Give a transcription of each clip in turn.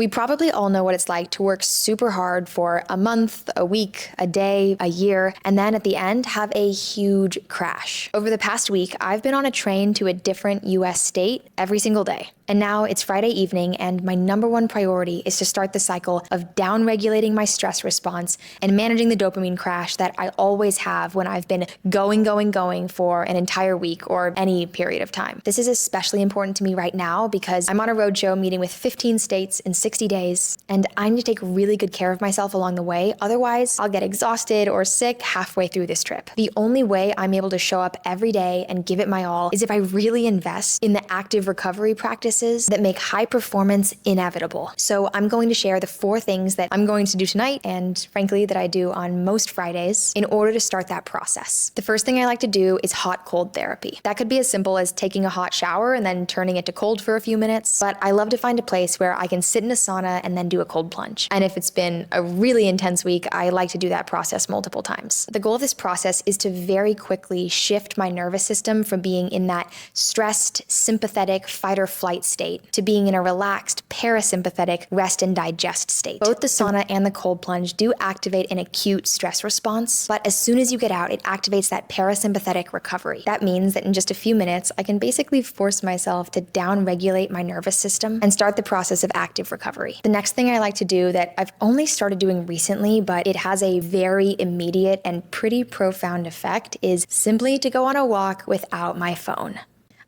We probably all know what it's like to work super hard for a month, a week, a day, a year, and then at the end have a huge crash. Over the past week, I've been on a train to a different US state every single day. And now it's Friday evening, and my number one priority is to start the cycle of down-regulating my stress response and managing the dopamine crash that I always have when I've been going for an entire week or any period of time. This is especially important to me right now because I'm on a roadshow meeting with 15 states in 60 days, and I need to take really good care of myself along the way. Otherwise, I'll get exhausted or sick halfway through this trip. The only way I'm able to show up every day and give it my all is if I really invest in the active recovery practices that make high performance inevitable. So I'm going to share the 4 things that I'm going to do tonight, and frankly, that I do on most Fridays in order to start that process. The first thing I like to do is hot-cold therapy. That could be as simple as taking a hot shower and then turning it to cold for a few minutes, but I love to find a place where I can sit in a sauna and then do a cold plunge. And if it's been a really intense week, I like to do that process multiple times. The goal of this process is to very quickly shift my nervous system from being in that stressed, sympathetic fight or flight state to being in a relaxed, parasympathetic rest and digest state. Both the sauna and the cold plunge do activate an acute stress response, but as soon as you get out, it activates that parasympathetic recovery. That means that in just a few minutes, I can basically force myself to down-regulate my nervous system and start the process of active recovery. The next thing I like to do that I've only started doing recently, but it has a very immediate and pretty profound effect, is simply to go on a walk without my phone.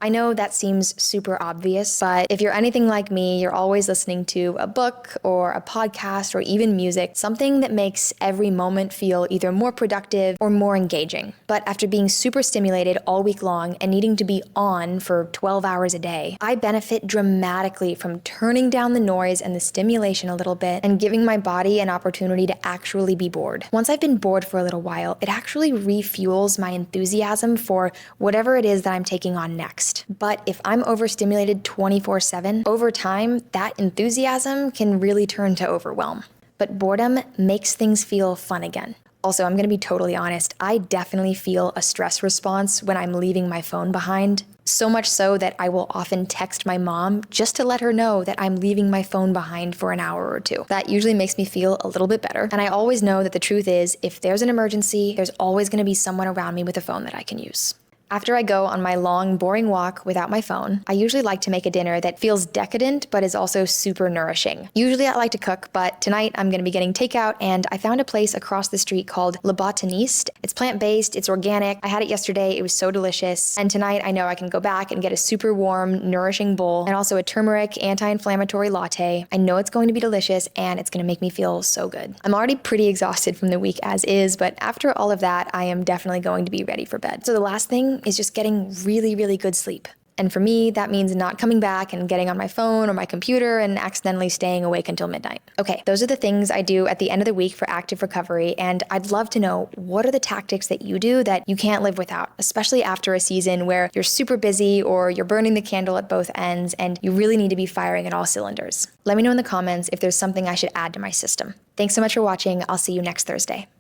I know that seems super obvious, but if you're anything like me, you're always listening to a book or a podcast or even music, something that makes every moment feel either more productive or more engaging. But after being super stimulated all week long and needing to be on for 12 hours a day, I benefit dramatically from turning down the noise and the stimulation a little bit and giving my body an opportunity to actually be bored. Once I've been bored for a little while, it actually refuels my enthusiasm for whatever it is that I'm taking on next. But if I'm overstimulated 24/7, over time, that enthusiasm can really turn to overwhelm. But boredom makes things feel fun again. Also, I'm gonna be totally honest, I definitely feel a stress response when I'm leaving my phone behind. So much so that I will often text my mom just to let her know that I'm leaving my phone behind for an hour or 2. That usually makes me feel a little bit better. And I always know that the truth is, if there's an emergency, there's always gonna be someone around me with a phone that I can use. After I go on my long, boring walk without my phone, I usually like to make a dinner that feels decadent but is also super nourishing. Usually I like to cook, but tonight I'm going to be getting takeout, and I found a place across the street called Le Botaniste. It's plant-based, it's organic. I had it yesterday, it was so delicious. And tonight I know I can go back and get a super warm, nourishing bowl and also a turmeric anti-inflammatory latte. I know it's going to be delicious and it's going to make me feel so good. I'm already pretty exhausted from the week as is, but after all of that, I am definitely going to be ready for bed. So the last thing is just getting really, really good sleep. And for me, that means not coming back and getting on my phone or my computer and accidentally staying awake until midnight. Okay, those are the things I do at the end of the week for active recovery, and I'd love to know, what are the tactics that you do that you can't live without, especially after a season where you're super busy or you're burning the candle at both ends and you really need to be firing at all cylinders. Let me know in the comments if there's something I should add to my system. Thanks so much for watching. I'll see you next Thursday.